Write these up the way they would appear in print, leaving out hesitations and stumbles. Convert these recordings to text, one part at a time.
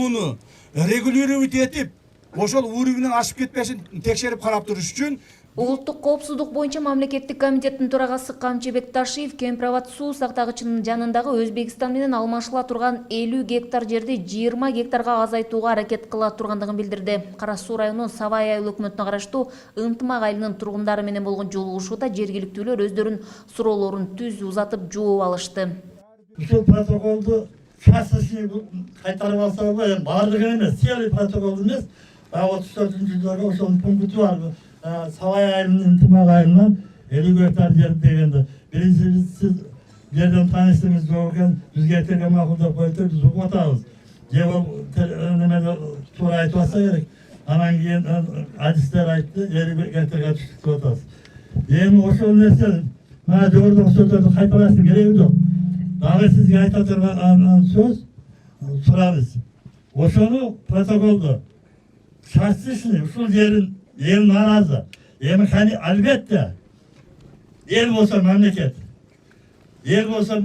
сууну регулировать этип, ошол уровенен ашып кетпешин текшерип карап туруш үчүн Улуттук коопсуздук боюнча мамлекеттик комитеттин төрагасы Камчы Бекташиев Кемпирабад суу сактагычынын жанындагы Өзбекстан менен алмашыла турган 50 гектар жерди 20 гектарга азайтууга аракет кыла тургандыгын билдирди. Кара Суу районунун Сабай айыл өкмөтүнө караштуу Ынтымак айылынын тургундары менен болгон жолугушууда жергиликтүүлөр өздөрүнүн суроолорун түз узатып жооп алышты. Ушул протоколду частный кайтарып алса болбойт, баардыгы эмес, целый протокол эмес. 34-жылдагы ошонун пункту бар. Сабай айылынын Ынтымак айылынан 50 гектар жер дегенде. Биринчи сиз жерден таанышыңыз жок экен, 100 гектарга макулдап коюп, биз угуп атабыз. Же бул немеде туура айтып атса керек. Анан кийин адистер айтты, 50 гектарга түштүк деп атабыз. Эми ошол нерсе, мына жогорудагы сөздөрдү кайтарыштын кереги жок. Дагы сизге айта турган сөз сурабыз. Ошону протоколду частичный ушул жерин ел наразы. Эми кани албетте ел болсо мамлекет, ел болсо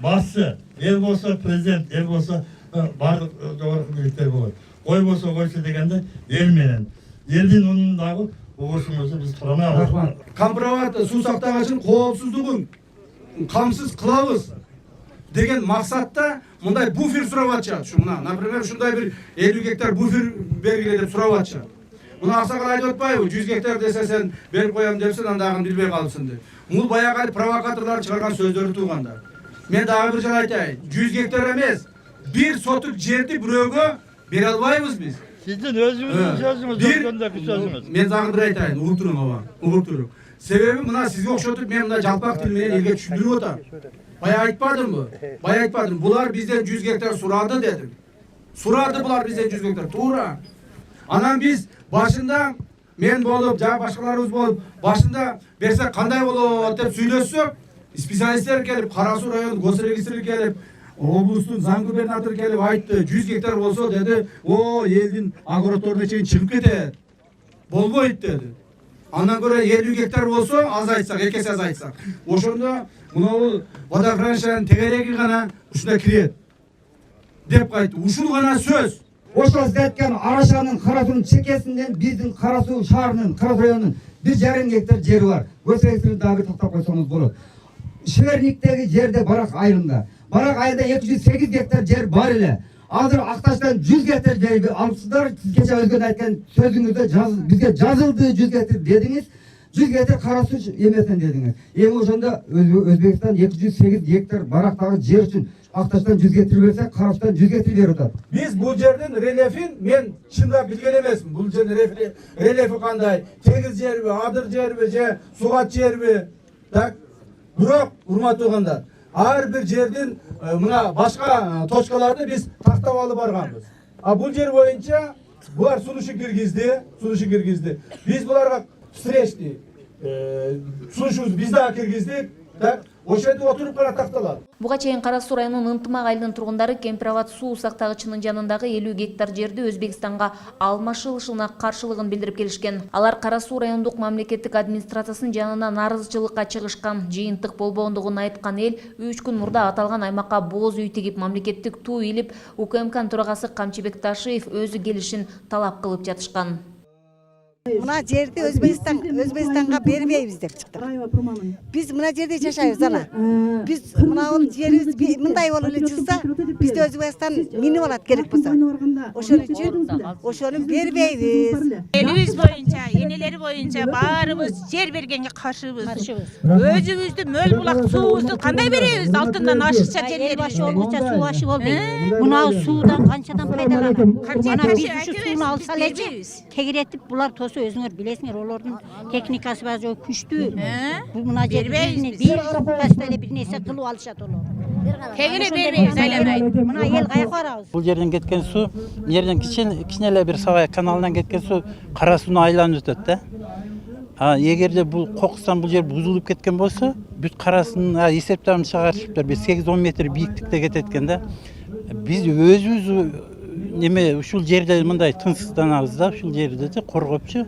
башчы, ел болсо президент, ел болсо бардык жогорку бийликтер болот. Ой болсо койчу дегенде ел менен. Элдин унундагы угушуңузду биз турамабыз. Кампирабад суу сактагычын коопсуздугун камсыз кылабыз деген максатта мындай буфер сурап атышат. Мына, например, ушундай бир 50 гектар буфер бергиле деп сурап атышат. Мына аксакал айтып атпайбы, 100 гектар десе сен берип коем депсин, андагын билбей калыпсың деп. Бул баягы провокаторлор чыгарган сөздөрү туугандар. Мен дагы бир жолу айтайын, 100 гектар эмес, 1 сотук жерди бирөөгө бере албайбыз биз. Сиздин өзүңүздүн сөзүңүз жоккондагы сөзүңүз. Мен дагы бир айтайын, угуп туруң аба, угуп туруң. Себеби мына сизге окшотуп мен мына жалпак тил менен элге түшүндүрүп атам. Бая айтпадымбы? Бая айтпадым. Булар бизден 100 гектар сурады дедим. Сурады булар бизден 100 гектар, туура. Анан биз башында мен болуп, жана башкаларыбыз болуп, башында берсек кандай болот деп сүйлөшсөк, специалисттер келип, Кара Суу районунун госрегистрге келип, облустун заң губернатору келип айтты, 100 гектар болсо деди, о, элдин огородторуна чейин чыгып кетет. Болбойт деди. Андан көрө 50 гектар болсо азайтсак, эки эсе азайтсак. Ошондо мына водохранилищенин тегереги гана ушуна кирет деп кайтты. Ушул гана сөз. Ошол сиз айткан Арашанын Кара Суунун чекесинен биздин Кара Суу шаарынын, Кара Суу районунун 1,5 гектар жери бар. Көсөйсүн дагы токтоп койсоңуз болот. Шеверниктеги жерде Барак айылында. Барак айылда 208 гектар жер бар эле. Азыр Акташтан 100 гектар жер алыпсыздар. Сиз кече өзгөн айткан сөзүңүздө бизге жазылды 100 гектар дедиңиз. 100 гектар Кара Суу эмесен дедиңиз. Эми ошондо Өзбекстан 208 гектар Барактагы жер үчүн Акташтан 100 гектар берсе, Кара Суудан 100 гектар берип атат. Биз бул жердин рельефин мен чындап билген эмесмин. Бул жердин рельефи кандай? Тегиз жерби, адыр жерби, же сугат жерби? Так. Бирок, урматтуу угандар, ар бир жердин мына башка точкаларды биз тактап алып барганбыз. А бул жер боюнча булар сунушу киргизди. Биз буларга встречный сунушубуз биз дагы киргиздик. Так. Ошентип отуруп гана такталат. Буга чейин Кара Суу районунун Ынтымак айылынын тургундары Кемпирабад суу сактагычынын жанындагы 50 гектар жерди Өзбекстанга алмашылышына каршылыгын билдирип келишкен. Алар Кара Суу райондук мамлекеттик администрациясынын жанына нарызчылыкка чыгышкан. Жыйынтык болбогондугун айткан эл 3 күн мурда аталган аймакка бооз үй тигип, мамлекеттик туу илип, УКМКнын төрагасы Камчы Бекташиев өзү келишин талап кылып жатышкан. Мына жерди Өзбекстанга бербейбиз деп чыктык. Биз мына жерде жашайбыз ана. Биз мына жерибиз мындай болуп эле чыкса, бизде Өзбекстан минип алат керек болсо. Ошон үчүн ошону бербейбиз. Элибиз боюнча, энелери боюнча баарыбыз жер бергенге каршыбыз. Өзүбүздү мөл булак суубузду кандай беребиз? Алтындан ашыкча жерлерибиз. Башы болмоча суу ашы болбойт. Мына суудан канчадан пайдаланат. Мына биз ушу сууну алса эле тегиретип булар өзүңөр билесиңер, олордун техникасы бар, күчтүү. Мына жердин бир баста эле бир нерсе кылып алышат олор. Тегире бербейбиз, айланайт. Мына эл каяка барабыз? Бул жерден кеткен суу, жерден кичине эле бир Сабай каналынан кеткен суу Кара Сууну айланып өтөт да. Эгерде бул кокустан бул жер бузулуп кеткен болсо, бүт Кара Сууну эсептеп чыгарышыптыр. 8-10 метр бийиктикте кетет экен да. Биз өзүбүз неме ушул жерде мындай тынчсызданабыз да, ушул жерде коргопчу.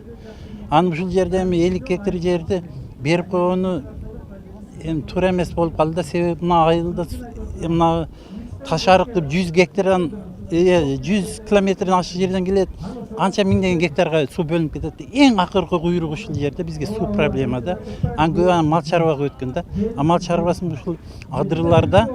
Аны ушул жерде эми 50 гектар жерди берип койгону эми туура эмес болуп калды да. Себеби мына айылда мына ташарык деп 100 гектардан 100 километрден ашык жерден келет. Анча миңдеген гектарга суу бөлүнүп кетет. Эң акыркы куйрук ушул жерде бизге суу проблема да. Көбү мал чарбага өткөн да. Мал чарбасын ушул адырларда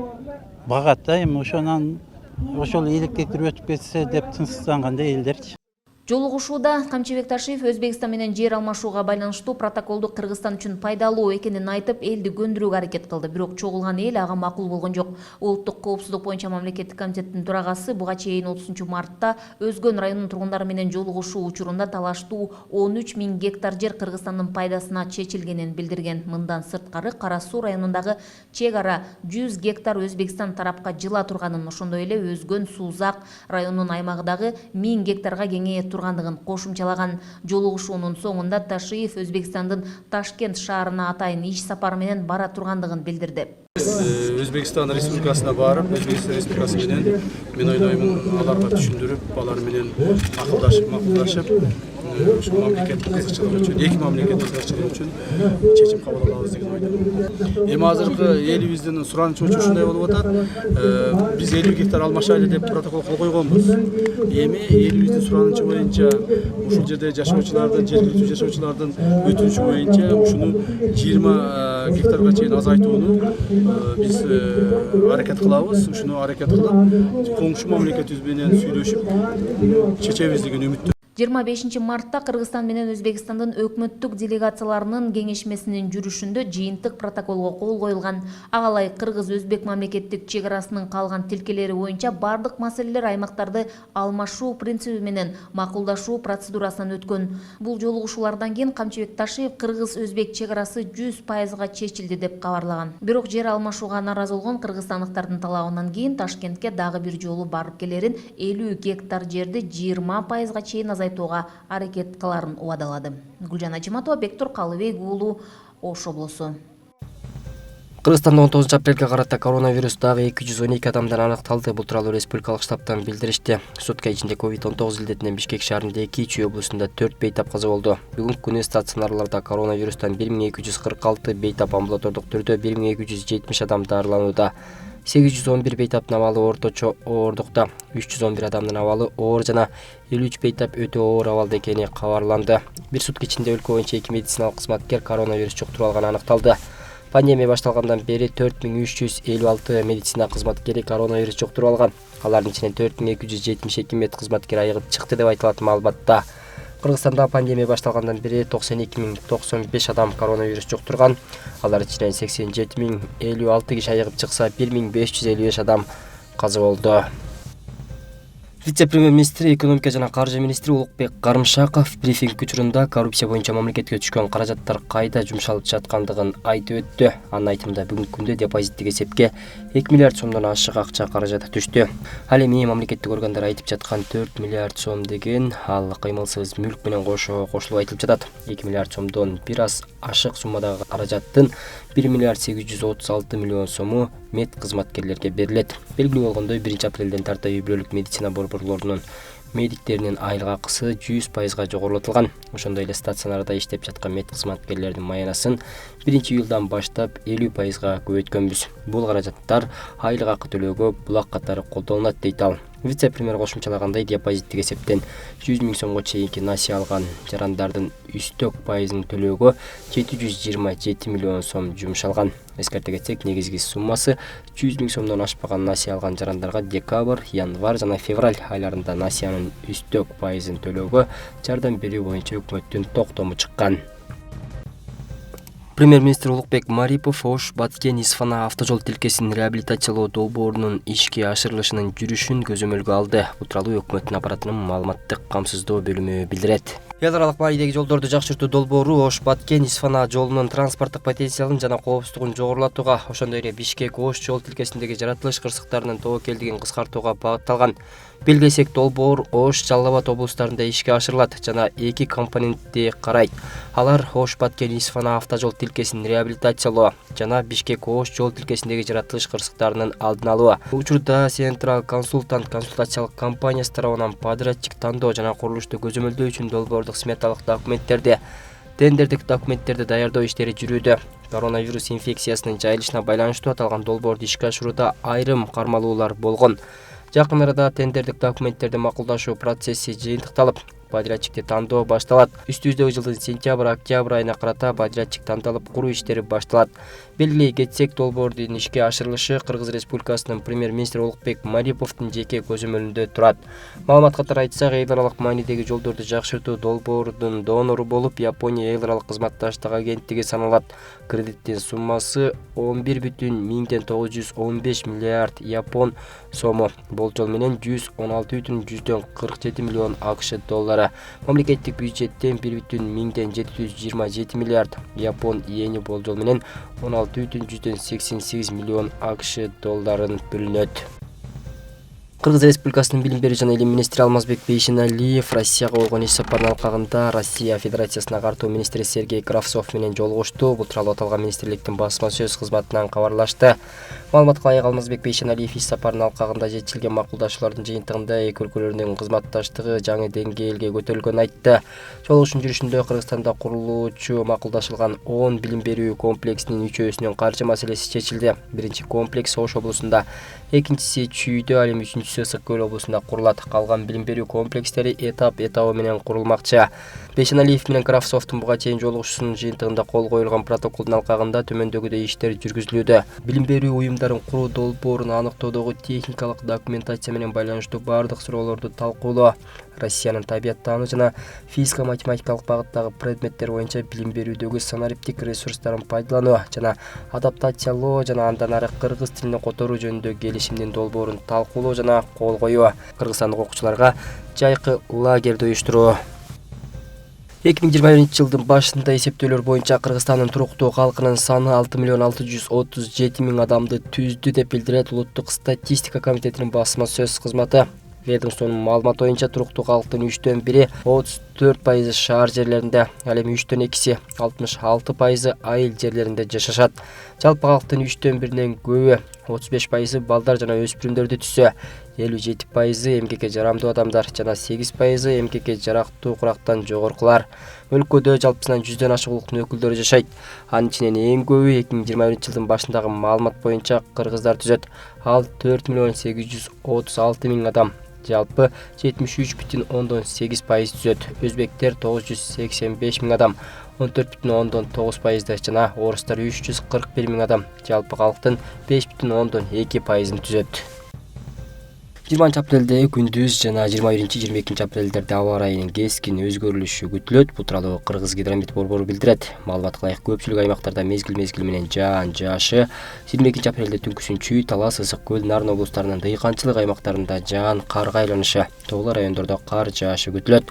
багат да. Эми ошол электр өтүп кетсе деп тынчсызданганда элдерчи. Жолугушууда Камчыбек Ташиев Өзбекстан менен жер алмашууга байланыштуу протоколду Кыргызстан үчүн пайдалуу экенин айтып, элди көндүрүүгө аракет кылды. Бирок чогулган эл ага макул болгон жок. Улуттук коопсуздук боюнча мамлекеттик комитеттин төрагасы буга чейин 30 мартта Өзгөн районунун тургундары менен жолугушуу учурунда талаштуу 13 000 гектар жер Кыргызстандын пайдасына чечилгенин билдирген. Мындан сырткары Кара Суу районундагы чек ара 100 гектар Өзбекстан тарапка жыла турганын, ошондой эле Өзгөн Суузак районунун аймагындагы 1000 гектарга кеңейе тургандыгын кошумчалаган. Жолугушуунун соңунда Ташиев Өзбекстандын Ташкент шаарына атайын иш сапары менен бара тургандыгын билдирди. Өзбекстан Республикасына барып, Өзбекстан Республикасы менен мен ойлоймун аларга түшүндүрүп, алар менен макулдашып, ошол мамлекеттик кызыкчылык үчүн, эки мамлекеттик кызыкчылык үчүн чечим кабыл алабыз деген ойдомун. Эми азыркы элибиздин суранычы ушундай болуп атат. Биз 50 гектар алмашайлы деп протокол кол койгонбуз. Эми элибиздин суранычы боюнча ушул жерде жашоочулардын, жергиликтүү жашоочулардын өтүнүчү боюнча ушуну 20 гектарга чейин азайтууну биз аракет кылабыз. Ушуну аракет кылып, коңшу мамлекетибиз менен сүйлөшүп чечебиз деген үмүттө. 25 мартта Кыргызстан менен Өзбекстандын өкмөттүк делегацияларынын кеңешмесинин жүрүшүндө жыйынтык протоколго кол коюлган. Агалай кыргыз-өзбек мамлекеттик чек арасынын калган тилкелери боюнча бардык маселелер аймактарды алмашуу принциби менен макулдашуу процедурасынан өткөн. Бул жолугушуулардан кийин Камчыбек Ташиев кыргыз-өзбек чек арасы 100%га чечилди деп кабарлаган. Бирок жер алмашууга наразы болгон кыргызстандыктардын талабынан кийин Ташкентке дагы бир жолу барып келерин, 50 гектар жерди 20%га чейин азайтууга аракет кыларын убадалады. Гүлжан Ажиматова, Бектур Калыбек уулу, Ош облусу. Кыргызстанда 19 апрелге карата коронавирус дагы 212 адамдан аныкталды. Бул тууралуу республикалык штабтан билдиришти. Сутка ичинде COVID-19 илдетинен Бишкек шаарында 2 Чүй облусунда 4 бейтап каза болду. Бүгүнкү күнү стационарларда коронавирустан 1246, бейтап амбулатордук түрдө 1270 адам дарыланууда. 811 бейтаптын абалы орточо оордукта, 311 адамдын абалы оор жана 53 бейтап өтө оор абалда экени кабарланды. Бир сутка ичинде өлкө боюнча 2 медициналык кызматкер коронавирус жуктуруп алганы аныкталды. Пандемия башталгандан бери 4356 медицина кызматкери коронавирус жуктуруп алган. Алардын ичинен 4272 мед кызматкер айыгып чыкты деп айтылат маалыматта. Кыргызстанда пандемия башталгандан бери 92095 адам коронавирус жуктурган. Алар ичинен 87056 киши айыгып чыкса, 1555 адам каза болду. Вице-премьер-министр, экономика жана каржы министри Улукбек Карымшаков брифинг учурунда коррупция боюнча мамлекетке түшкөн каражаттар кайда жумшалып жаткандыгын айтып өттү. Анын айтымында бүгүнкү күндө депозиттик эсепке 2 миллиард сомдон ашык акча каражаты түштү. Ал эми мамлекеттик органдар айтып жаткан 4 миллиард сом деген ал кыймылсыз мүлк менен кошулуп айтылып жатат. 2 миллиард сомдон бир аз ашык суммадагы каражаттын 1 миллиард 836 миллион сому мед кызматкерлерге берилет. Белгилүү болгондой 1 апрелден тарта үй бүлөлүк медицина борборлорунун медиктеринин айлык акысы 100%га жогорулатылган. Ошондой эле стационарда иштеп жаткан мед кызматкерлердин маянасын 1-июлдан баштап 50%га көбөйткөнбүз. Бул каражаттар айлык акы төлөөгө булак катары колдонулат дейт ал. Вице-премьер кошумчалагандай, депозиттик эсептен 100 000 сомго чейинки насыя алган жарандардын үстөк пайызын төлөөгө 727 миллион сом жумшалган. Эскерте кетсек, негизги суммасы 100 000 сомдон ашпаган насыя алган жарандарга декабрь, январь жана февраль айларында насыянын үстөк пайызын төлөөгө жардам берүү боюнча өкмөттүн токтому чыккан. Премьер-министр Улукбек Марипов Ош Баткен Исфана автожол тилкесин реабилитациялоо долбоорунун ишке ашырылышынын жүрүшүн көзөмөлгө алды. Бул тууралуу өкмөттүн аппаратынын маалыматтык камсыздоо бөлүмү билдирет. Эл аралык маанидеги жолдорду жакшыртуу долбоору Ош Баткен Исфана жолунун транспорттук потенциалын жана коопсуздугун жогорулатууга, ошондой эле Бишкек Ош жол тилкесиндеги жаратылыш кырсыктарынын тобокелдигин кыскартууга багытталган. Белгилесек, долбоор Ош, Жалал Абад облустарында ишке ашырылат жана 2 компонентти карайт. Алар Ош Баткен Исфана автожол тилкесин реабилитациялоо жана Бишкек Ош жол тилкесиндеги жаратылыш кырсыктарынын алдын алуу. Учурда Централ консультант консультациялык компаниясы тарабынан подрядчик тандоо жана курулушту көзөмөлдөө үчүн долбоордук сметалык документтерди, тендердик документтерди даярдоо иштери жүрүүдө. Коронавирус инфекциясынын жайылышына байланыштуу аталган долбоорду ишке ашырууда айрым кармалуулар болгон. Жакын арада тендердик документтерди макулдашуу процесси жыйынтыкталып, подрядчикти тандоо башталат. Үстүбүздөгү жылдын сентябрь-октябрь айына карата подрядчик тандалып, куруу иштери башталат. Белгилей кетсек, долбоордун ишке ашырылышы Кыргыз Республикасынын премьер-министри Улукбек Мариповдун жеке көзөмөлүндө турат. Маалымат катары айтсак, эл аралык маанидеги жолдорду жакшыртуу долбоордун донору болуп Япония эл аралык кызматташтык агенттиги саналат. Кредиттин суммасы 11,915 миллиард япон сому, болжол менен 116,47 миллион АКШ доллары. Мамлекеттик бюджеттен 1,727 миллиард япон иени, болжол менен 16,188 миллион АКШ долларын бөлүнөт. Кыргыз Республикасынын билим берүү жана илим министри Алмазбек Бейшеналиев Россияга болгон иш сапарынын алкагында Россия Федерациясына картуу министри Сергей Кравцов менен жолугушту. Бул тууралуу аталган министрликтин басма сөз кызматынан кабарлашты. Маалыматка ылайык, Алмазбек Бейшеналиев иш сапарынын алкагында жетишилген макулдашуулардын жыйынтыгында эки өлкөлөрдүн кызматташтыгы жаңы деңгээлге көтөрүлгөнүн айтты. Жолугушуунун жүрүшүндө Кыргызстанда курулуучу макулдашылган 10 билим берүү комплексинин үчөөсүнүн каржы маселеси чечилди. Биринчи комплекс Ош облусунда, экинчиси Чүйдө, ал эми үчүнчүсү Ысык көл облусунда курулат. Калган билим берүү комплекстери этап менен курулмакчы. Бейшеналиев менен Кравцовдун буга чейин жолугушуусунун жыйынтыгында кол коюлган протоколдун алкагында төмөндөгүдөй иштер жүргүзүлүүдө. Билим берүү уюмдарын куруу долбоорун аныктоодогу техникалык документация менен байланыштуу бардык суроолорду талкуулоо, Россиянын табияттануу жана физика-математикалык багыттагы предметтер боюнча билим берүүдөгү санариптик ресурстарын пайдалануу жана адаптациялоо жана андан ары кыргыз тилине которуу жөнүндө келишимдин долбоорун талкуулоо жана кол коюу, кыргызстандык окуучуларга жайкы лагерди уюштуруу. 2021-жылдын башында эсептөөлөр боюнча Кыргызстандын туруктуу калкынын саны 6,637,000 адамды түздү деп билдирет Улуттук статистика комитетинин басма сөз кызматы. Ведомствонун маалыматы боюнча туруктуу калктын 3/1 34% шаар жерлеринде, ал эми 3/2 66% айыл жерлеринде жашашат. Жалпы калктын 3/1 көбү 35% балдар жана өспүрүмдөрдү түзсө, 57% эмгекке жарамдуу адамдар жана 8% эмгекке жарактуу курактан жогоркулар. Өлкөдө жалпысынан 100дөн ашык улуттун өкүлдөрү жашайт. Анын ичинен эң көбү 2021-жылдын башындагы маалымат боюнча кыргыздар түзөт. Ал 4,836,000 адам. Жалпы 73,8% түзөт. Өзбектер 985,000 адам, 14,9% жана орустар 341,000 адам. Жалпы калктын 5,2% түзөт. 20 апрелде күндүз жана 21-22 апрелдерде аба ырайынын кескин өзгөрүлүшү күтүлөт. Бул тууралуу Кыргыз гидромет борбору билдирет. Маалыматка ылайык, көпчүлүк аймактарда мезгил менен жаан жаашы. 22 апрелде түнкүсүн Чүй, Талас, Ысык көл, Нарын облустарынын дыйканчылык аймактарында жаан карга айланышы, тоолор райондордо кар жаашы күтүлөт.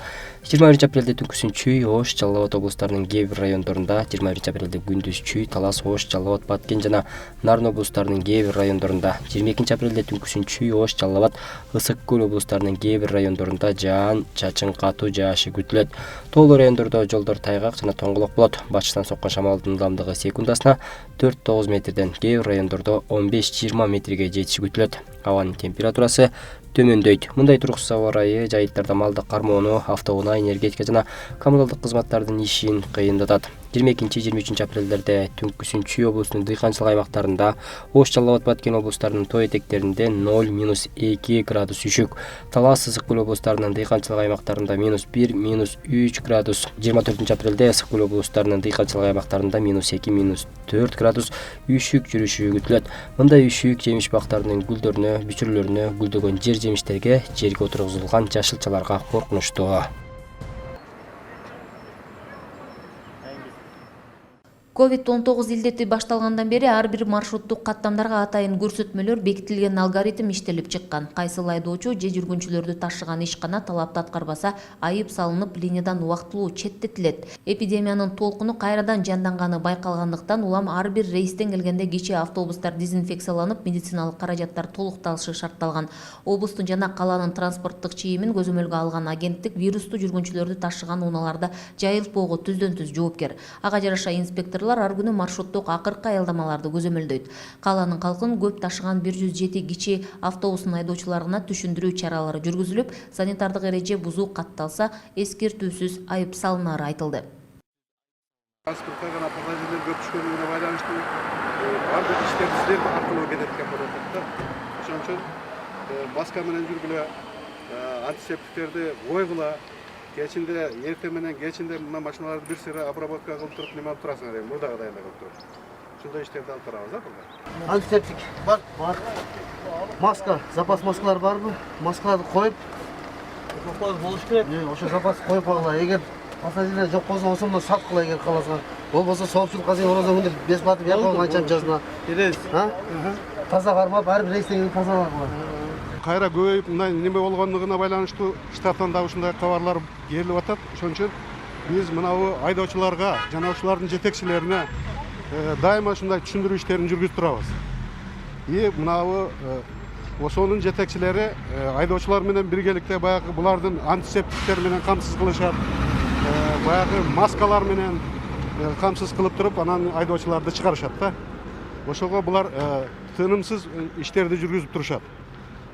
21 апрелде түнкүсүн Чүй, Ош, Жалал Абад облустарынын кээ бир райондорунда, 21 апрелде күндүз Чүй, Талас, Ош, Жалал Абад, Баткен жана Нарын облустарынын кээ бир райондорунда, 22 апрелде түнкүсүн Чүй, Ош, Жалал Абад, Ысык көл облустарынын кээ бир райондорунда жаан чачын катуу жаашы күтүлөт. Тоолор райондордо жолдор тайгак жана тоңголок болот. Батыштан соккон шамалдын ылдамдыгы секундасына 4-9 метрден, кээ бир райондордо 15-20 метрге жетиши күтүлөт. Абанын температурасы төмөндөйт. Мындай туруксуз аба ырайы жайыттарда малды кармоону, автоунаа, энергетика жана коммуналдык кызматтардын ишин кыйындатат. 22-23 апрелдерде түнкүсүн Чүй облусунун дыйканчылык аймактарында, Ош, Жалал Абад, Баткен облустарынын тоо этектеринде 0-2 градус үшүк, Талас, Ысык көл облустарынын дыйканчылык аймактарында -1-3 градус. 24 апрелде Ысык көл облустарынын дыйканчылык аймактарында -2-4 градус үшүк жүрүшү күтүлөт. Мындай үшүк жемиш бактарынын гүлдөрүнө, бүчүрлөрүнө, гүлдөгөн жер жемиштерге, жерге отургузулган жашылчаларга коркунучтуу. COVID-19 илдети башталгандан бери ар бир маршруттук каттамдарга атайын көрсөтмөлөр бекитилген алгоритм иштелип чыккан. Кайсыл айдоочу же жүргүнчүлөрдү ташыган ишкана талапты аткарбаса, айып салынып, линиядан убактылуу четтетилет. Эпидемиянын толкуну кайрадан жанданганы байкалгандыктан улам ар бир рейстен келгенде кичи автобустар дезинфекцияланып, медициналык каражаттар толукталышы шартталган. Облустун жана каланын транспорттук чийимин көзөмөлгө алган агенттик вирусту жүргүнчүлөрдү ташыган унааларда жайылтпоого түздөн-түз жоопкер. Ага жараша инспектор ар күнү маршруттук акыркы аялдамаларды көзөмөлдөйт. Каланын калкын көп ташыган 107 кичи автобустун айдоочуларына түшүндүрүү чаралары жүргүзүлүп, санитардык эреже бузуу катталса, эскертүүсүз айып салынары айтылды. Транспортко жана пассажирлер көп түшкөнүнө байланыштуу бардык иштер силер аркылуу кетет экен болуп атат да. Ошон үчүн маска менен жүргүлө, антисептиктерди койгула. Кечинде, эртең менен кечинде мына машиналарды бир сыйра обработка кылып туруп неме алып турасыңар эми мурдага даярдап алып туруп. Ушундай иштерди алып барабыз, а? Антисептик бар. Маска, запас маскалар барбы? Маскаларды коюп, болуш керек. Ошо запас коюп алгыла. Эгер пассажирлер жок болсо, ошондо саткыла эгер каласа. Болбосо соопчулукка чейин орозо күндө бес батып якып анча жазына. Беребиз. Таза кармап, ар бир рейстен тазалагыла. Кайра көбөйүп мындай неме болгондугуна байланыштуу штаттан да ушундай кабарлар келип атат. Ошон үчүн биз мынабу айдоочуларга жана ушулардын жетекчилерине дайыма ушундай түшүндүрүү иштерин жүргүзүп турабыз. Мынабу ошонун жетекчилери айдоочулар менен биргеликте баягы булардын антисептиктер менен камсыз кылышат. Баягы маскалар менен камсыз кылып туруп, анан айдоочуларды чыгарышат да. Ошого булар тынымсыз иштерди жүргүзүп турушат.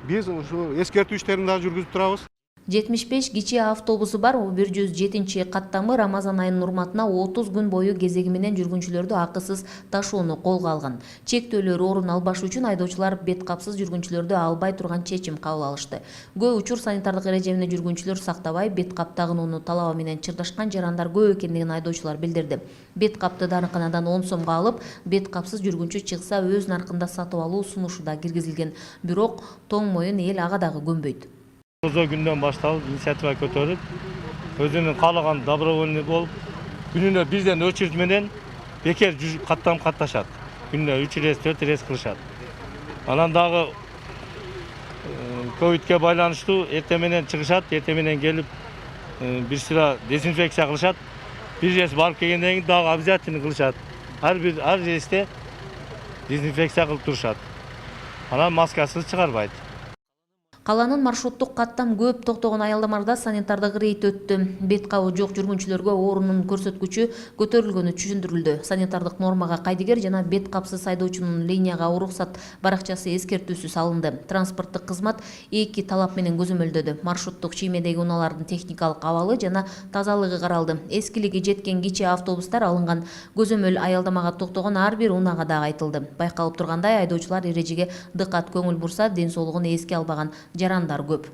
Биз ушу эскертүү иштерин да жүргүзүп турабыз. 75 кичи автобусу бар 107-каттамы Рамазан айынын урматына 30 күн бою кезеги менен жүргүнчүлөрдү акысыз ташууну колго алган. Чектөөлөр орун албаш үчүн айдоочулар бет капсыз жүргүнчүлөрдү албай турган чечим кабыл алышты. Көп учур санитардык эрежени жүргүнчүлөр сактабай, бет кап тагынууну талабы менен чырдашкан жарандар көп экендигин айдоочулар билдирди. Бет капты дарыканадан 10 сомго алып, бет капсыз жүргүнчү чыкса өз наркында сатып алуу сунушу да киргизилген. Бирок тоң моюн эл ага дагы көнбөйт. Озо күндөн башталып инициатива көтөрүп, өзүнүн каалаган добровольный болуп, күнүнө бирден очередь менен бекер каттам катташат. Күнүнө 3 рейс, 4 рейс кылышат. Анан дагы ковидке байланыштуу эртең менен чыгышат, эртең менен келип бир сыра дезинфекция кылышат. Бир рейс барып келгенден кийин дагы обязательно кылышат. Ар рейсте дезинфекция кылып турушат. Анан маскасыз чыгарбайт. Каланын маршруттук каттам көп токтогон аялдамаларда санитардык рейд өттү. Бет кабы жок жүргүнчүлөргө орунун көрсөткүчү көтөрүлгөнү түшүндүрүлдү. Санитардык нормага кайдыгер жана бет капсыз айдоочунун линияга уруксат баракчасы эскертүүсү салынды. Транспорттук кызмат 2 талап менен көзөмөлдөдү. Маршруттук чиймедеги унаалардын техникалык абалы жана тазалыгы каралды. Эскилиги жеткен кичи автобустар алынган. Көзөмөл аялдамага токтогон ар бир унаага да айтылды. Байкалып тургандай, айдоочулар эрежеге дыккат көңүл бурса, ден соолугун эске албаган жарандар көп.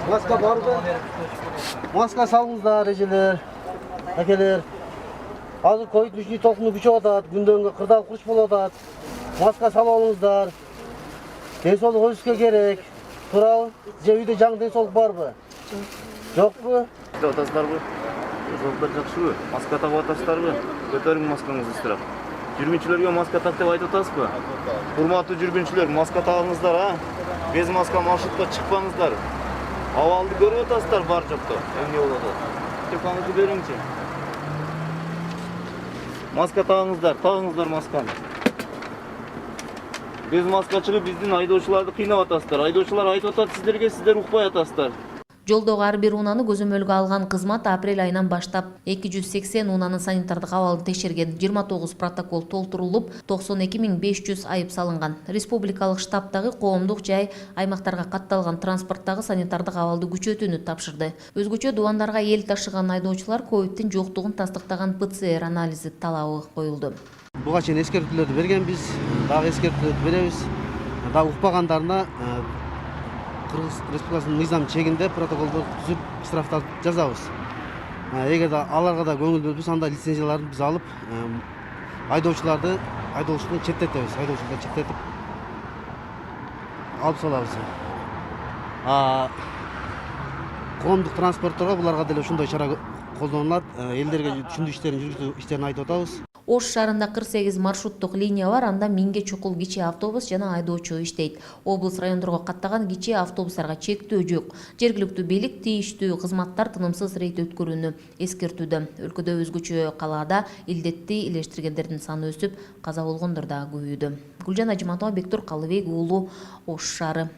Маска барбы? Маска салыңыздар, эрежелер, акелер. Азыр ковид толкуну күчөп атат, күндөнгө кырдаал курч болуп атат. Маска салып алыңыздар. Ден соолук өзүбүзгө керек. Туурабы? Же үйдө жаңы ден соолук барбы? Жокпу? Атасыздарбы? Жолдар жакшыбы? Маска тагып атасыздарбы? Көтөрүң маскаңызды ыстырап. Жүргүнчүлөргө маска так деп айтып атасызбы? Урматтуу жүргүнчүлөр, маска тагыңыздар, а? Без маска маршрутка чыкпаңыздар. Абалды көрүп атасыздар бар жокто. Эмне болуп атат? Телефонуңузду бериңчи. Маска тагыңыздар масканы. Без маска чыгып биздин айдоочуларды кыйнап атасыздар. Айдоочулар айтып атат сиздерге, сиздер укпай атасыздар. Жолдогу ар бир унааны көзөмөлгө алган кызмат апрель айынан баштап 280 унаанын санитардык абалын текшерген. 29 протокол толтурулуп, 92.500 айып салынган. Республикалык штабтагы коомдук жай аймактарга катталган транспорттагы санитардык абалды күчөтүүнү тапшырды. Өзгөчө дубандарга эл ташыган айдоочулар ковидтин жоктугун тастыктаган ПЦР анализи талабы коюлду. Буга чейин эскертүүлөрдү бергенбиз, дагы эскертүүлөрдү беребиз. Дагы укпагандарына Кыргыз Республикасынын мыйзам чегинде протоколду түзүп, штрафтарды жазабыз. Эгер аларга да көңүл бөлбөс, анда лицензияларын биз алып, айдоочуларды айдоочулуктан четтетебиз, алып салабыз. Коомдук транспортторго буларга деле ушундай чара колдонулат. Элдерге түшүндүрүү иштерин жүргүзүү иштерин айтып атабыз. Ош шаарында 48 маршруттук линия бар, анда 1000ге чукул кичи автобус жана айдоочу иштейт. Облус райондорго каттаган кичи автобустарга чектөө жок. Жергиликтүү бийлик тийиштүү кызматтар тынымсыз рейд өткөрүүнү эскертүүдө. Өлкөдө өзгөчө калаада илдетти илештиргендердин саны өсүп, каза болгондор да көбөйдү. Гүлжан Ажиматова, Бектур Калыбек уулу, Ош шаары.